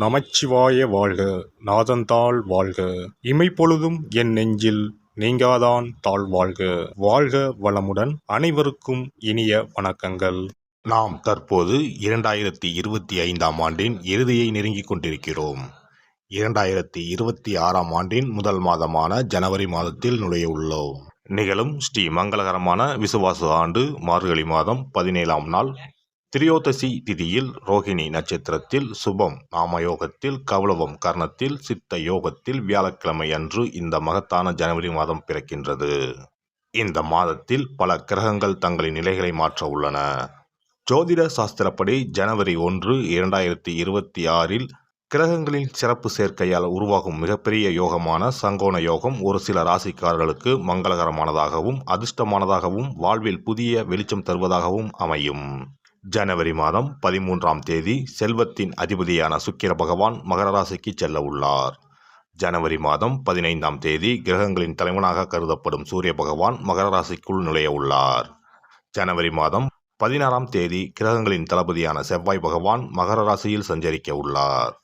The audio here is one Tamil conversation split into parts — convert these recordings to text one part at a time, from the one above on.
நமச்சிவாய வாழ்க. நாதந்தாள் வாழ்க. இமைப்பொழுதும் என் நெஞ்சில் நீங்காதான் தாழ் வாழ்க. வாழ்க வளமுடன். அனைவருக்கும் இனிய வணக்கங்கள். நாம் தற்போது 2025ஆம் ஆண்டின் இறுதியை நெருங்கிக் கொண்டிருக்கிறோம். 2026ஆம் ஆண்டின் முதல் மாதமான ஜனவரி மாதத்தில் நுழைய உள்ளோம். நிகழும் ஸ்ரீ மங்களகரமான விசுவாச ஆண்டு மார்கழி மாதம் 17ஆம் நாள் திரியோதசி திதியில் ரோகிணி நட்சத்திரத்தில் சுபம் நாமயோகத்தில் கௌளவம் கர்ணத்தில் சித்த யோகத்தில் வியாழக்கிழமை அன்று இந்த மகத்தான ஜனவரி மாதம் பிறக்கின்றது. இந்த மாதத்தில் பல கிரகங்கள் தங்களின் நிலைகளை மாற்ற உள்ளன. ஜோதிட சாஸ்திரப்படி ஜனவரி 1, 2026இல் கிரகங்களின் சிறப்பு சேர்க்கையால் உருவாகும் மிகப்பெரிய யோகமான சங்கோண யோகம் ஒரு சில ராசிக்காரர்களுக்கு மங்களகரமானதாகவும் அதிர்ஷ்டமானதாகவும் வாழ்வில் புதிய வெளிச்சம் தருவதாகவும் அமையும். ஜனவரி மாதம் 13ஆம் தேதி செல்வத்தின் அதிபதியான சுக்கிர பகவான் மகர ராசிக்கு செல்ல உள்ளார். ஜனவரி மாதம் 15ஆம் தேதி கிரகங்களின் தலைவனாக கருதப்படும் சூரிய பகவான் மகர ராசிக்குள் நுழைய உள்ளார். ஜனவரி மாதம் 16ஆம் தேதி கிரகங்களின் தளபதியான செவ்வாய் பகவான் மகர ராசியில் சஞ்சரிக்க உள்ளார்.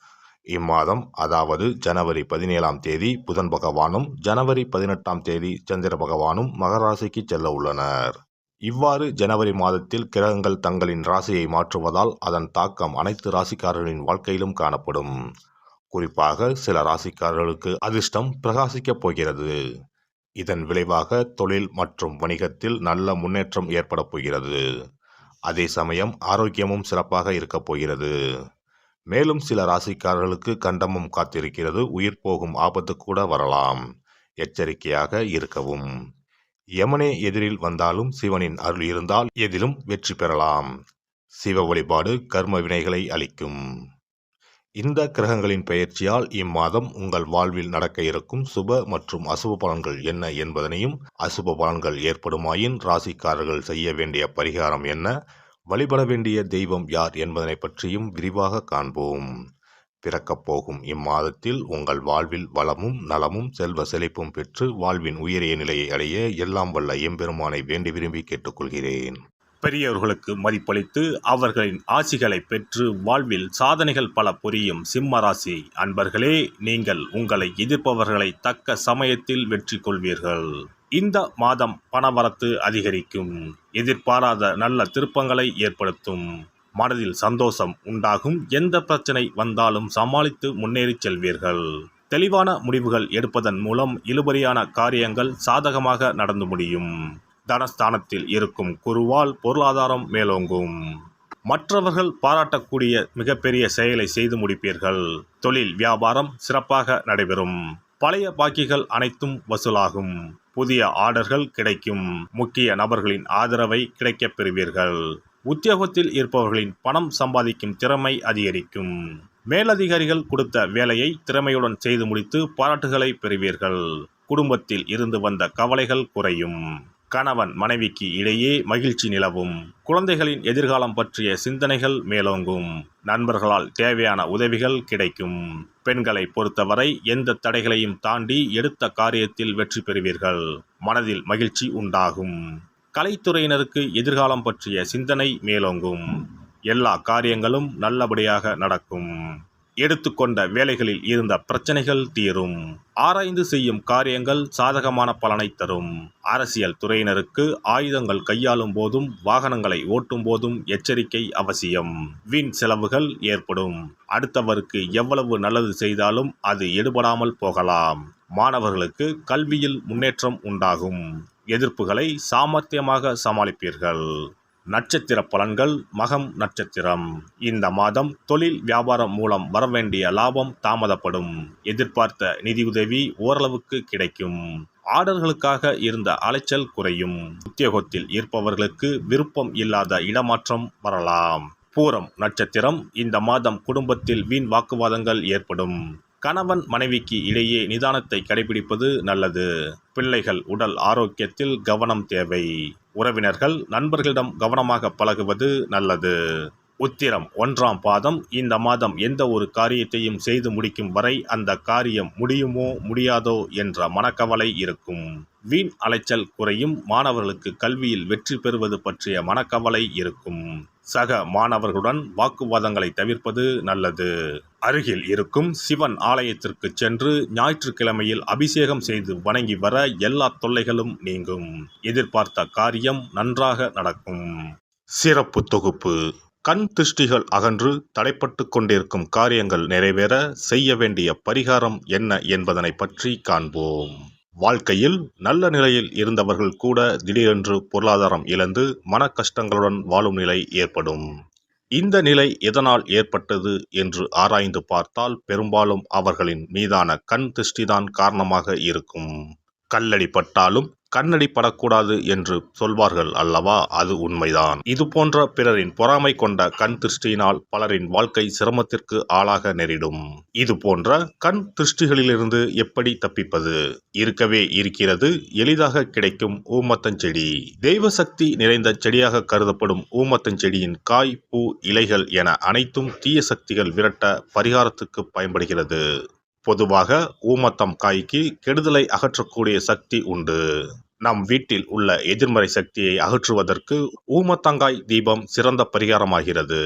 இம்மாதம் அதாவது ஜனவரி 17ஆம் தேதி புதன் பகவானும் ஜனவரி 18ஆம் தேதி சந்திர பகவானும் மகர ராசிக்கு செல்ல உள்ளனர். இவ்வாறு ஜனவரி மாதத்தில் கிரகங்கள் தங்களின் ராசியை மாற்றுவதால் அதன் தாக்கம் அனைத்து ராசிக்காரர்களின் வாழ்க்கையிலும் காணப்படும். குறிப்பாக சில ராசிக்காரர்களுக்கு அதிர்ஷ்டம் பிரகாசிக்கப் போகிறது. இதன் விளைவாக தொழில் மற்றும் வணிகத்தில் நல்ல முன்னேற்றம் ஏற்பட போகிறது. அதே சமயம் ஆரோக்கியமும் சிறப்பாக இருக்கப் போகிறது. மேலும் சில ராசிக்காரர்களுக்கு கண்டமும் காத்திருக்கிறது. உயிர் போகும் ஆபத்து கூட வரலாம். எச்சரிக்கையாக இருக்கவும். யமனே எதிரில் வந்தாலும் சிவனின் அருள் இருந்தால் எதிலும் வெற்றி பெறலாம். சிவ வழிபாடு கர்ம வினைகளை அளிக்கும். இந்த கிரகங்களின் பெயர்ச்சியால் இம்மாதம் உங்கள் வாழ்வில் நடக்க இருக்கும் சுப மற்றும் அசுப பலன்கள் என்ன என்பதனையும், அசுப பலன்கள் ஏற்படுமாயின் ராசிக்காரர்கள் செய்ய வேண்டிய பரிகாரம் என்ன, வழிபட வேண்டிய தெய்வம் யார் என்பதனை பற்றியும் விரிவாக காண்போம். பிறக்கப் போகும் இம்மாதத்தில் உங்கள் வாழ்வில் வளமும் நலமும் செல்வ செழிப்பும் பெற்று வாழ்வின் உயரிய நிலையை அடைய எல்லாம் வல்ல எம்பெருமானை வேண்டி விரும்பி கேட்டுக்கொள்கிறேன். பெரியவர்களுக்கு மதிப்பளித்து அவர்களின் ஆசிகளை பெற்று வாழ்வில் சாதனைகள் பல புரியும் சிம்ம ராசி அன்பர்களே, நீங்கள் உங்களை எதிர்ப்பவர்களை தக்க சமயத்தில் வெற்றி கொள்வீர்கள். இந்த மாதம் பணவரத்து அதிகரிக்கும். எதிர்பாராத நல்ல திருப்பங்களை ஏற்படுத்தும். மனதில் சந்தோஷம் உண்டாகும். எந்த பிரச்சனை வந்தாலும் சமாளித்து முன்னேறி செல்வீர்கள். தெளிவான முடிவுகள் எடுப்பதன் மூலம் இழுபறியான காரியங்கள் சாதகமாக நடந்து முடியும். தனஸ்தானத்தில் இருக்கும் குருவால் பொருளாதாரம் மேலோங்கும். மற்றவர்கள் பாராட்டக்கூடிய மிகப்பெரிய செயலை செய்து முடிப்பீர்கள். தொழில் வியாபாரம் சிறப்பாக நடைபெறும். பழைய பாக்கிகள் அனைத்தும் வசூலாகும். புதிய ஆர்டர்கள் கிடைக்கும். முக்கிய நபர்களின் ஆதரவை கிடைக்கப் பெறுவீர்கள். உத்தியோகத்தில் இருப்பவர்களின் பணம் சம்பாதிக்கும் திறமை அதிகரிக்கும். மேலதிகாரிகள் கொடுத்த வேலையை திறமையுடன் செய்து முடித்து பாராட்டுகளை பெறுவீர்கள். குடும்பத்தில் இருந்து வந்த கவலைகள் குறையும். கணவன் மனைவிக்கு இடையே மகிழ்ச்சி நிலவும். குழந்தைகளின் எதிர்காலம் பற்றிய சிந்தனைகள் மேலோங்கும். நண்பர்களால் தேவையான உதவிகள் கிடைக்கும். பெண்களை பொறுத்தவரை எந்த தடைகளையும் தாண்டி எடுத்த காரியத்தில் வெற்றி பெறுவீர்கள். மனதில் மகிழ்ச்சி உண்டாகும். கலைத்துறையினருக்கு எதிர்காலம் பற்றிய சிந்தனை மேலோங்கும். எல்லா காரியங்களும் நல்லபடியாக நடக்கும். எடுத்துக்கொண்ட வேலைகளில் இருந்த பிரச்சனைகள் தீரும். ஆராய்ந்து செய்யும் காரியங்கள் சாதகமான பலனை தரும். அரசியல் துறையினருக்கு ஆயுதங்கள் கையாளும் போதும் வாகனங்களை ஓட்டும் போதும் எச்சரிக்கை அவசியம். வீண் செலவுகள் ஏற்படும். அடுத்தவருக்கு எவ்வளவு நல்லது செய்தாலும் அது எடுபடாமல் போகலாம். மாணவர்களுக்கு கல்வியில் முன்னேற்றம் உண்டாகும். எதிர்ப்புகளை சாமர்த்தியமாக சமாளிப்பீர்கள். நட்சத்திர பலன்கள். மகம் நட்சத்திரம். இந்த மாதம் தொழில் வியாபாரம் மூலம் வரவேண்டிய லாபம் தாமதப்படும். எதிர்பார்த்த நிதியுதவி ஓரளவுக்கு கிடைக்கும். ஆர்டர்களுக்காக இருந்த அலைச்சல் குறையும். உத்தியோகத்தில் இருப்பவர்களுக்கு விருப்பம் இல்லாத இடமாற்றம் வரலாம். பூரம் நட்சத்திரம். இந்த மாதம் குடும்பத்தில் வீண் வாக்குவாதங்கள் ஏற்படும். கணவன் மனைவிக்கு இடையே நிதானத்தை கடைபிடிப்பது நல்லது. பிள்ளைகள் உடல் ஆரோக்கியத்தில் கவனம் தேவை. உறவினர்கள் நண்பர்களிடம் கவனமாக பழகுவது நல்லது. உத்திரம் 1ஆம் பாதம். இந்த மாதம் எந்த ஒரு காரியத்தையும் செய்து முடிக்கும் வரை அந்த காரியம் முடியுமோ முடியாதோ என்ற மனக்கவலை இருக்கும். வீண் அலைச்சல் குறையும். மாணவர்களுக்கு கல்வியில் வெற்றி பெறுவது பற்றிய மனக்கவலை இருக்கும். சக மாணவர்களுடன் வாக்குவாதங்களை தவிர்ப்பது நல்லது. அருகில் இருக்கும் சிவன் ஆலயத்திற்கு சென்று ஞாயிற்றுக்கிழமையில் அபிஷேகம் செய்து வணங்கி வர எல்லா தொல்லைகளும் நீங்கும். எதிர்பார்த்த காரியம் நன்றாக நடக்கும். சிறப்பு தொகுப்பு. கண் திருஷ்டிகள் அகன்று தடைப்பட்டு கொண்டிருக்கும் காரியங்கள் நிறைவேற செய்ய வேண்டிய பரிகாரம் என்ன என்பதனை பற்றி காண்போம். வாழ்க்கையில் நல்ல நிலையில் இருந்தவர்கள் கூட திடீரென்று பொருளாதாரம் இழந்து மன கஷ்டங்களுடன் வாழும் நிலை ஏற்படும். இந்த நிலை எதனால் ஏற்பட்டது என்று ஆராய்ந்து பார்த்தால் பெரும்பாலும் அவர்களின் மீதான கண் திருஷ்டிதான் காரணமாக இருக்கும். கல்லடி பட்டாலும் கண்ணடி படக்கூடாது என்று சொல்வார்கள் அல்லவா, அது உண்மைதான். இது போன்ற பிறரின் பொறாமை கொண்ட கண் திருஷ்டியினால் பலரின் வாழ்க்கை சிரமத்திற்கு ஆளாக நேரிடும். இது போன்ற கண் திருஷ்டிகளிலிருந்து எப்படி தப்பிப்பது? இருக்கவே இருக்கிறது எளிதாக கிடைக்கும் ஊமத்தஞ்செடி. தெய்வ சக்தி நிறைந்த செடியாக கருதப்படும் ஊமத்தஞ்செடியின் காய், பூ, இலைகள் என அனைத்தும் தீய சக்திகள் விரட்ட பரிகாரத்துக்கு பயன்படுகிறது. பொதுவாக ஊமத்தம் காய்க்கு கெடுதலை அகற்றக்கூடிய சக்தி உண்டு. நம் வீட்டில் உள்ள எதிர்மறை சக்தியை அகற்றுவதற்கு ஊமத்தங்காய் தீபம் சிறந்த பரிகாரமாகிறது.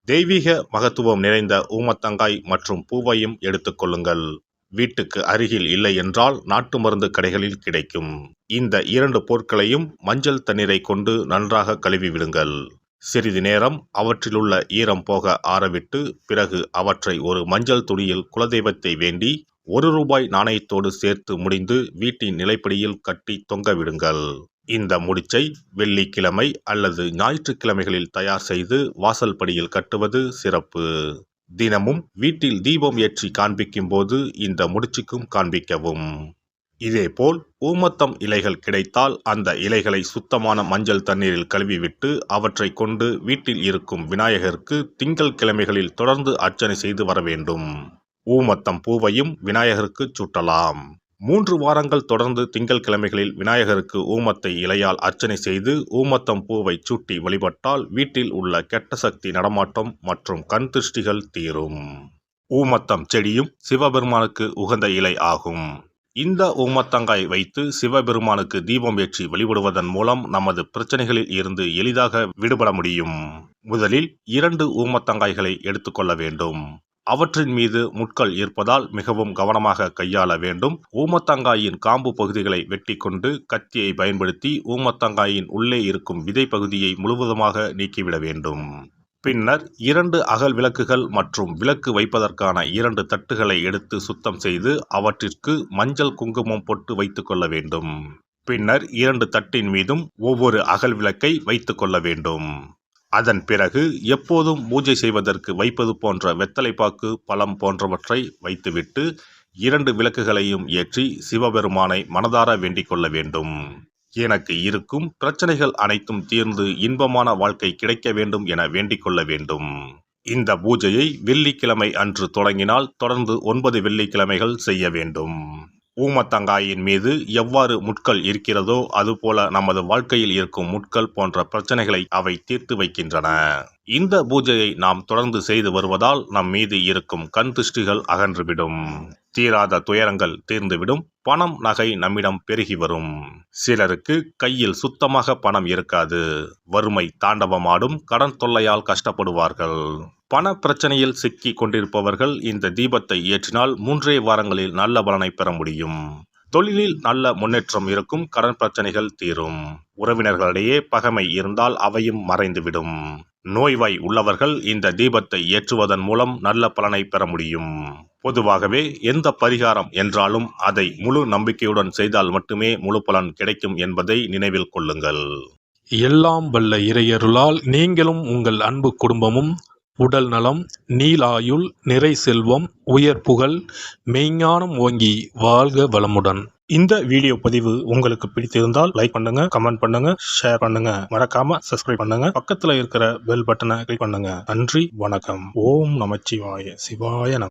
தெய்வீக மகத்துவம் நிறைந்த ஊமத்தங்காய் மற்றும் பூவையும் எடுத்துக்கொள்ளுங்கள். வீட்டுக்கு அருகில் இல்லை என்றால் நாட்டு மருந்து கடைகளில் கிடைக்கும். இந்த 2 பொருட்களையும் மஞ்சள் தண்ணீரை கொண்டு நன்றாக கழுவி விடுங்கள். சிறிது நேரம் அவற்றிலுள்ள ஈரம் போக ஆறவிட்டு பிறகு அவற்றை ஒரு மஞ்சள் துணியில் குலதெய்வத்தை வேண்டி ₹1 நாணயத்தோடு சேர்த்து முடிந்து வீட்டின் நிலைப்படியில் கட்டி தொங்க விடுங்கள். இந்த முடிச்சை வெள்ளிக்கிழமை அல்லது ஞாயிற்றுக்கிழமைகளில் தயார் செய்து வாசல் படியில் கட்டுவது சிறப்பு. தினமும் வீட்டில் தீபம் ஏற்றி காண்பிக்கும் போது இந்த முடிச்சுக்கும் காண்பிக்கவும். இதேபோல் ஊமத்தம் இலைகள் கிடைத்தால் அந்த இலைகளை சுத்தமான மஞ்சள் தண்ணீரில் கழுவிவிட்டு அவற்றை கொண்டு வீட்டில் இருக்கும் விநாயகருக்கு திங்கள் கிழமைகளில் தொடர்ந்து அர்ச்சனை செய்து வர வேண்டும். ஊமத்தம் பூவையும் விநாயகருக்கு சூட்டலாம். 3 வாரங்கள் தொடர்ந்து திங்கள் கிழமைகளில் விநாயகருக்கு ஊமத்தை இலையால் அர்ச்சனை செய்து ஊமத்தம் பூவை சூட்டி வழிபட்டால் வீட்டில் உள்ள கெட்ட சக்தி நடமாட்டம் மற்றும் கண் திருஷ்டிகள் தீரும். ஊமத்தம் செடியும் சிவபெருமானுக்கு உகந்த இலை ஆகும். இந்த ஊமத்தங்காய் வைத்து சிவபெருமானுக்கு தீபம் ஏற்றி வழிபடுவதன் மூலம் நமது பிரச்சனைகளில் இருந்து எளிதாக விடுபட முடியும். முதலில் 2 ஊமத்தங்காய்களை எடுத்துக்கொள்ள வேண்டும். அவற்றின் மீது முட்கள் இருப்பதால் மிகவும் கவனமாக கையாள வேண்டும். ஊமத்தங்காயின் காம்பு பகுதிகளை வெட்டி கொண்டு கத்தியை பயன்படுத்தி ஊமத்தங்காயின் உள்ளே இருக்கும் விதை பகுதியை முழுவதுமாக நீக்கிவிட வேண்டும். பின்னர் 2 அகல் விளக்குகள் மற்றும் விளக்கு வைப்பதற்கான 2 தட்டுகளை எடுத்து சுத்தம் செய்து அவற்றிற்கு மஞ்சள் குங்குமம் போட்டு வைத்துக் கொள்ள வேண்டும். பின்னர் 2 தட்டின் மீதும் ஒவ்வொரு அகல் விளக்கை வைத்துக் கொள்ள வேண்டும். அதன் பிறகு எப்போதும் பூஜை செய்வதற்கு வைப்பது போன்ற வெத்தலைப்பாக்கு, பழம் போன்றவற்றை வைத்துவிட்டு 2 விளக்குகளையும் ஏற்றி சிவபெருமானை மனதார வேண்டிக் கொள்ள வேண்டும். எனக்கு இருக்கும் பிரச்சனைகள் அனைத்தும் தீர்ந்து இன்பமான வாழ்க்கை கிடைக்க வேண்டும் என வேண்டிக் கொள்ள வேண்டும். இந்த பூஜையை வெள்ளிக்கிழமை அன்று தொடங்கினால் தொடர்ந்து 9 வெள்ளிக்கிழமைகள் செய்ய வேண்டும். ஊமத்தங்காயின் மீது எவ்வாறு முட்கள் இருக்கிறதோ அதுபோல நமது வாழ்க்கையில் இருக்கும் முட்கள் போன்ற பிரச்சனைகளை அவை தீர்த்து வைக்கின்றன. இந்த பூஜையை நாம் தொடர்ந்து செய்து வருவதால் நம் மீது இருக்கும் கண் திருஷ்டிகள் அகன்றுவிடும். தீராத துயரங்கள் தீர்ந்துவிடும். பணம், நகை நம்மிடம் பெருகி வரும். சிலருக்கு கையில் சுத்தமாக பணம் இருக்காது. வறுமை தாண்டவமாடும். கடன் தொல்லையால் கஷ்டப்படுவார்கள். பண பிரச்சனையில் சிக்கி கொண்டிருப்பவர்கள் இந்த தீபத்தை ஏற்றினால் 3 வாரங்களில் நல்ல பலனை பெற முடியும். தொழிலில் நல்ல முன்னேற்றம் இருக்கும். கடன் பிரச்சனைகள் தீரும். உறவினர்களிடையே பகைமை இருந்தால் அவையும் மறைந்துவிடும். நோய்வாய் உள்ளவர்கள் இந்த தீபத்தை ஏற்றுவதன் மூலம் நல்ல பலனை பெற முடியும். பொதுவாகவே எந்த பரிகாரம் என்றாலும் அதை முழு நம்பிக்கையுடன் செய்தால் மட்டுமே முழு பலன் கிடைக்கும் என்பதை நினைவில் கொள்ளுங்கள். எல்லாம் வல்ல இறையருளால் நீங்களும் உங்கள் அன்பு குடும்பமும் உடல் நலம், நீலாயுள், நிறை செல்வம், உயர் புகழ், மெய்ஞானம் ஓங்கி வாழ்க வளமுடன். இந்த வீடியோ பதிவு உங்களுக்கு பிடித்திருந்தால் லைக் பண்ணுங்க, கமெண்ட் பண்ணுங்க, ஷேர் பண்ணுங்க. மறக்காம சப்ஸ்கிரைப் பண்ணுங்க. பக்கத்துல இருக்கிற பெல் பட்டனை கிளிக் பண்ணுங்க. நன்றி, வணக்கம். ஓம் நமச்சிவாய. சிவாய நம.